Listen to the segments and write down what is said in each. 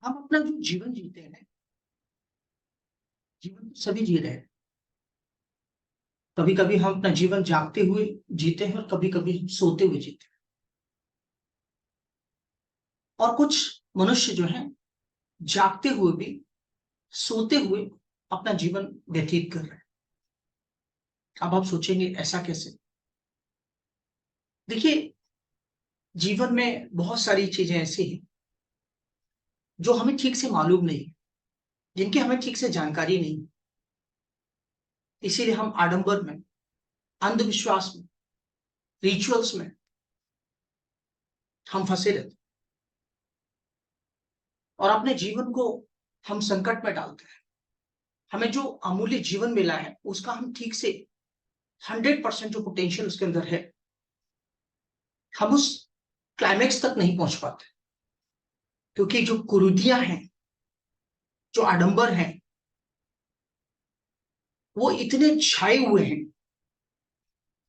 हम अपना जो जीवन जीते हैं, जीवन तो सभी जी रहे हैं। कभी कभी हम अपना जीवन जागते हुए जीते हैं और कभी कभी हम सोते हुए जीते हैं। और कुछ मनुष्य जो हैं जागते हुए भी सोते हुए अपना जीवन व्यतीत कर रहे हैं। अब आप सोचेंगे ऐसा कैसे? देखिए, जीवन में बहुत सारी चीजें ऐसी हैं जो हमें ठीक से मालूम नहीं, जिनकी हमें ठीक से जानकारी नहीं। इसीलिए हम आडंबर में, अंधविश्वास में, रिचुअल्स में हम फंसे रहते हैं और अपने जीवन को हम संकट में डालते हैं। हमें जो अमूल्य जीवन मिला है उसका हम ठीक से 100% जो पोटेंशियल उसके अंदर है, हम उस क्लाइमेक्स तक नहीं पहुंच पाते, क्योंकि जो कुरीतियां हैं, जो आडंबर हैं, वो इतने छाए हुए हैं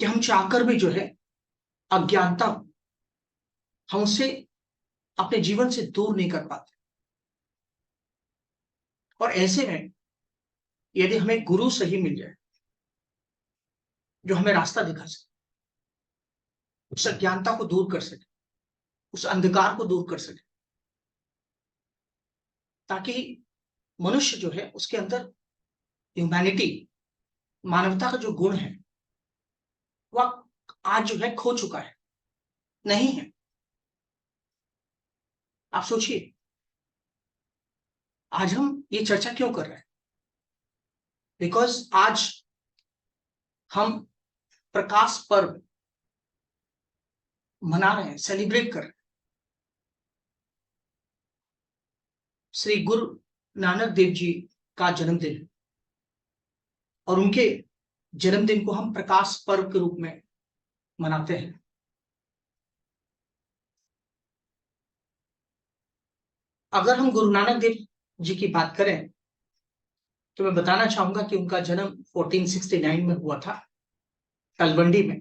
कि हम चाहकर भी जो है अज्ञानता, हम उसे अपने जीवन से दूर नहीं कर पाते। और ऐसे में यदि हमें गुरु सही मिल जाए जो हमें रास्ता दिखा सके, उस अज्ञानता को दूर कर सके, उस अंधकार को दूर कर सके, ताकि मनुष्य जो है उसके अंदर ह्यूमैनिटी, मानवता का जो गुण है वह आज जो है खो चुका है, नहीं है। आप सोचिए, आज हम ये चर्चा क्यों कर रहे हैं? बिकॉज आज हम प्रकाश पर्व मना रहे हैं, सेलिब्रेट कर रहे हैं। श्री गुरु नानक देव जी का जन्मदिन है और उनके जन्मदिन को हम प्रकाश पर्व के रूप में मनाते हैं। अगर हम गुरु नानक देव जी की बात करें तो मैं बताना चाहूंगा कि उनका जन्म 1469 में हुआ था, तलवंडी में,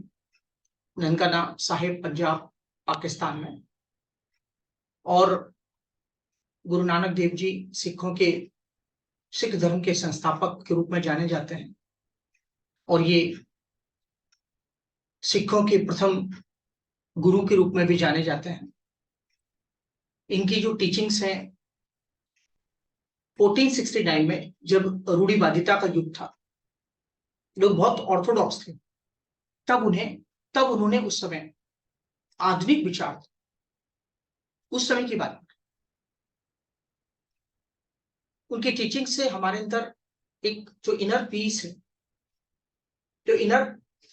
ननकाना साहिब, पंजाब, पाकिस्तान में। और गुरु नानक देव जी सिख धर्म के संस्थापक के रूप में जाने जाते हैं और ये सिखों के प्रथम गुरु के रूप में भी जाने जाते हैं। इनकी जो टीचिंग्स हैं, 1469 में जब रूढ़िवादिता का युग था, लोग बहुत ऑर्थोडॉक्स थे, तब उन्होंने उस समय आधुनिक विचार, उस समय की बात, उनकी टीचिंग से हमारे अंदर एक जो इनर पीस है, जो इनर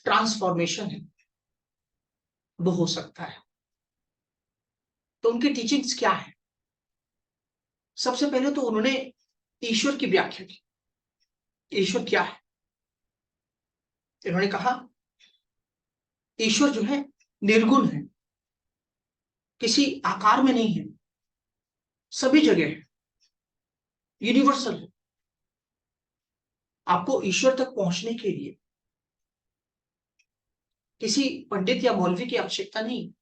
ट्रांसफॉर्मेशन है, वो हो सकता है। तो उनकी टीचिंग्स क्या है? सबसे पहले तो उन्होंने ईश्वर की व्याख्या की। ईश्वर क्या है? इन्होंने कहा ईश्वर जो है निर्गुण है, किसी आकार में नहीं है, सभी जगह है, यूनिवर्सल है। आपको ईश्वर तक पहुंचने के लिए किसी पंडित या मौलवी की आवश्यकता नहीं।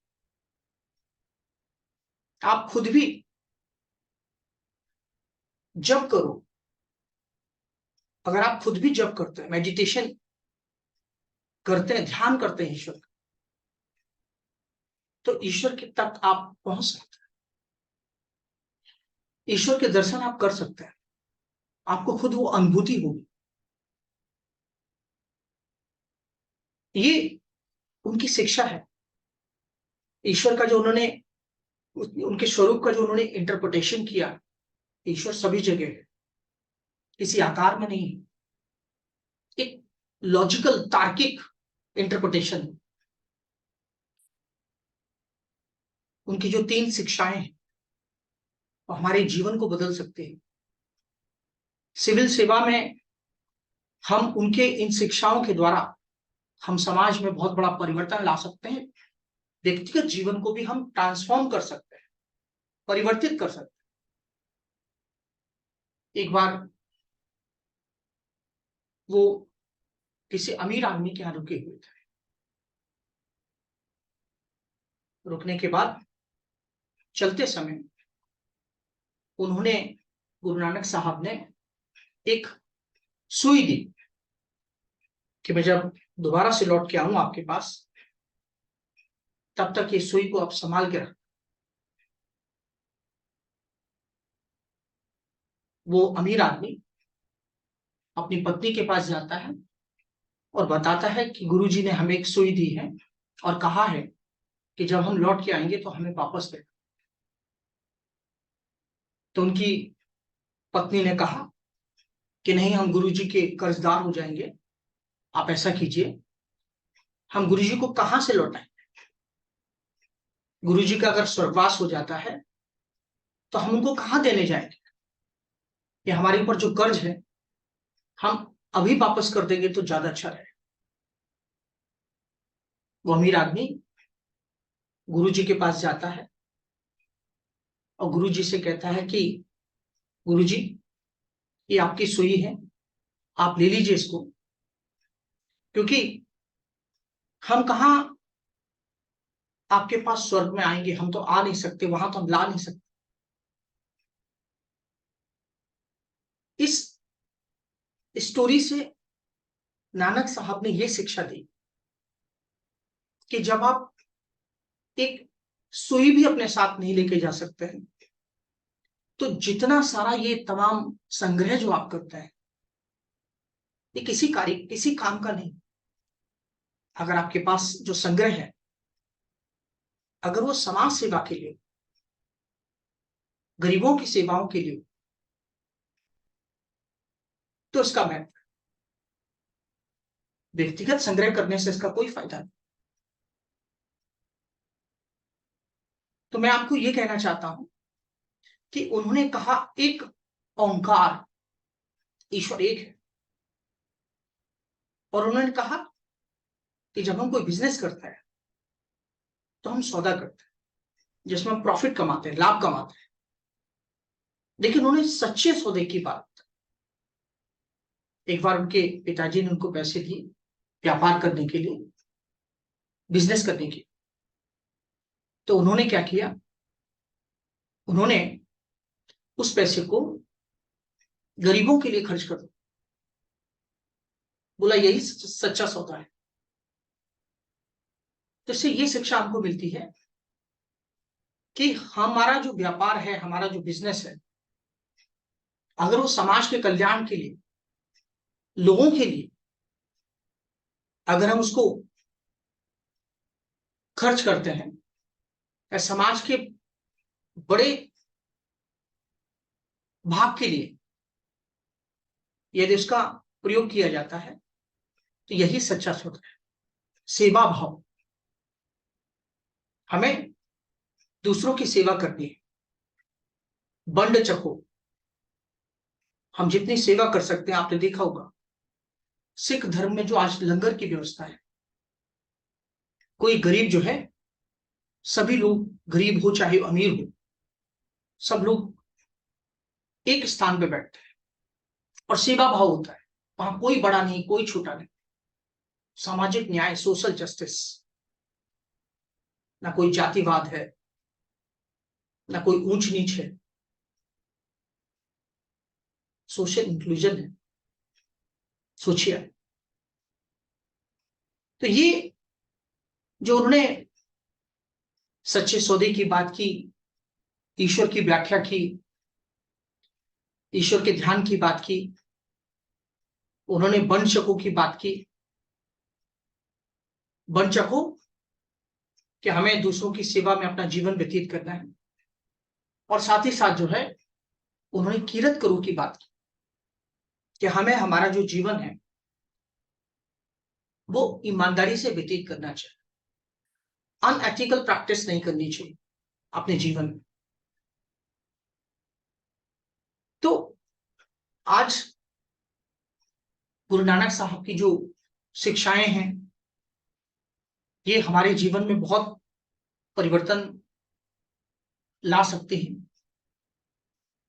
आप खुद भी जप करो। अगर आप खुद भी जप करते हैं, मेडिटेशन करते हैं, ध्यान करते हैं ईश्वर का, तो ईश्वर के तक आप पहुंच सकते हैं। ईश्वर के दर्शन आप कर सकते हैं, आपको खुद वो अनुभूति होगी। ये उनकी शिक्षा है। ईश्वर का जो उन्होंने, उनके स्वरूप का जो उन्होंने इंटरप्रिटेशन किया, ईश्वर सभी जगह है, किसी आकार में नहीं। एक लॉजिकल, तार्किक इंटरप्रिटेशन। उनकी जो 3 शिक्षाएं हैं वो हमारे जीवन को बदल सकते हैं। सिविल सेवा में हम उनके इन शिक्षाओं के द्वारा हम समाज में बहुत बड़ा परिवर्तन ला सकते हैं। व्यक्तिगत जीवन को भी हम ट्रांसफॉर्म कर सकते हैं, परिवर्तित कर सकते हैं। एक बार वो किसी अमीर आदमी के यहाँ रुके हुए थे। रुकने के बाद चलते समय उन्होंने, गुरु नानक साहब ने एक सुई दी कि मैं जब दोबारा से लौट के आऊं आपके पास, तब तक ये सुई को आप संभाल के रख। वो अमीर आदमी अपनी पत्नी के पास जाता है और बताता है कि गुरुजी ने हमें एक सुई दी है और कहा है कि जब हम लौट के आएंगे तो हमें वापस दे। तो उनकी पत्नी ने कहा कि नहीं, हम गुरुजी के कर्जदार हो जाएंगे, आप ऐसा कीजिए, हम गुरुजी को कहां से लौटाएं? गुरुजी का अगर स्वर्गवास हो जाता है तो हम उनको कहां देने जाएंगे? कि हमारे ऊपर जो कर्ज है हम अभी वापस कर देंगे तो ज्यादा अच्छा रहेगा। वो अमीर आदमी गुरुजी के पास जाता है और गुरुजी से कहता है कि गुरुजी, ये आपकी सुई है, आप ले लीजिए इसको, क्योंकि हम कहा आपके पास स्वर्ग में आएंगे, हम तो आ नहीं सकते वहां, तो हम ला नहीं सकते। इस स्टोरी से नानक साहब ने यह शिक्षा दी कि जब आप एक सुई भी अपने साथ नहीं लेके जा सकते हैं, तो जितना सारा ये तमाम संग्रह जो आप करते हैं, ये किसी काम का नहीं। अगर आपके पास जो संग्रह है, अगर वो समाज सेवा के लिए, गरीबों की सेवाओं के लिए, तो इसका महत्व। व्यक्तिगत संग्रह करने से इसका कोई फायदा नहीं। तो मैं आपको यह कहना चाहता हूं कि उन्होंने कहा एक ओंकार, ईश्वर एक है। और उन्होंने कहा कि जब हम कोई बिजनेस करते हैं तो हम सौदा करते हैं जिसमें हम प्रॉफिट कमाते हैं, लाभ कमाते हैं। लेकिन उन्होंने सच्चे सौदे की बात, एक बार उनके पिताजी ने उनको पैसे दिए व्यापार करने के लिए, बिजनेस करने के लिए। तो उन्होंने क्या किया, उन्होंने उस पैसे को गरीबों के लिए खर्च कर दिया। बोला यही सच्चा सौदा है। तो इससे ये शिक्षा हमको मिलती है कि हमारा जो व्यापार है, हमारा जो बिजनेस है, अगर वो समाज के कल्याण के लिए, लोगों के लिए, अगर हम उसको खर्च करते हैं या समाज के बड़े भाग के लिए यदि उसका प्रयोग किया जाता है, तो यही सच्चा सौदा है। सेवा भाव, हमें दूसरों की सेवा करनी है। बंड चको, हम जितनी सेवा कर सकते हैं, आपने देखा होगा सिख धर्म में जो आज लंगर की व्यवस्था है, कोई गरीब जो है, सभी लोग, गरीब हो चाहे अमीर हो, सब लोग एक स्थान पे बैठते हैं और सेवा भाव होता है। वहां कोई बड़ा नहीं, कोई छोटा नहीं। सामाजिक न्याय, सोशल जस्टिस, ना कोई जातिवाद है, ना कोई ऊंच नीच है, सोशल इंक्लूजन है। सोचिए, तो ये जो उन्होंने सच्चे सौदे की बात की, ईश्वर की व्याख्या की, ईश्वर के ध्यान की बात की, उन्होंने वंशकों की बात की। वंशकों कि हमें दूसरों की सेवा में अपना जीवन व्यतीत करना है, और साथ ही साथ जो है उन्होंने किरत करो की बात की कि हमें हमारा जो जीवन है वो ईमानदारी से व्यतीत करना चाहिए, अनएथिकल प्रैक्टिस नहीं करनी चाहिए अपने जीवन में। तो आज गुरु नानक साहब की जो शिक्षाएं हैं, ये हमारे जीवन में बहुत परिवर्तन ला सकते हैं।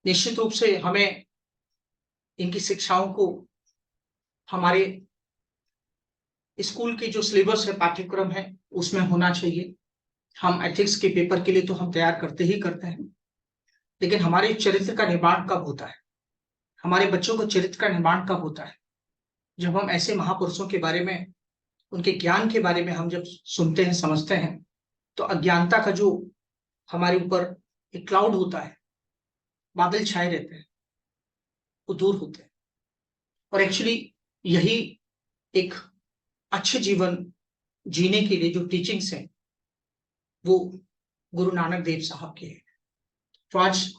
निश्चित रूप से हमें इनकी शिक्षाओं को हमारे स्कूल के जो सिलेबस है, पाठ्यक्रम है, उसमें होना चाहिए। हम एथिक्स के पेपर के लिए तो हम तैयार करते ही करते हैं, लेकिन हमारे चरित्र का निर्माण कब होता है, हमारे बच्चों को चरित्र का निर्माण कब होता है? जब हम ऐसे महापुरुषों के बारे में, उनके ज्ञान के बारे में हम जब सुनते हैं, समझते हैं, तो अज्ञानता का जो हमारे ऊपर एक क्लाउड होता है, बादल छाए रहते हैं, वो दूर होते हैं। और एक्चुअली यही एक अच्छे जीवन जीने के लिए जो टीचिंग्स हैं वो गुरु नानक देव साहब के हैं। तो आज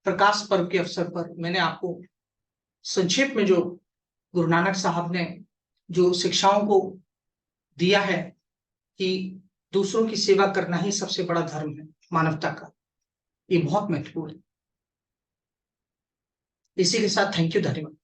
प्रकाश पर्व के अवसर पर मैंने आपको संक्षेप में जो गुरु नानक साहब ने जो शिक्षाओं को दिया है कि दूसरों की सेवा करना ही सबसे बड़ा धर्म है मानवता का, ये बहुत महत्वपूर्ण है। इसी के साथ थैंक यू, धन्यवाद।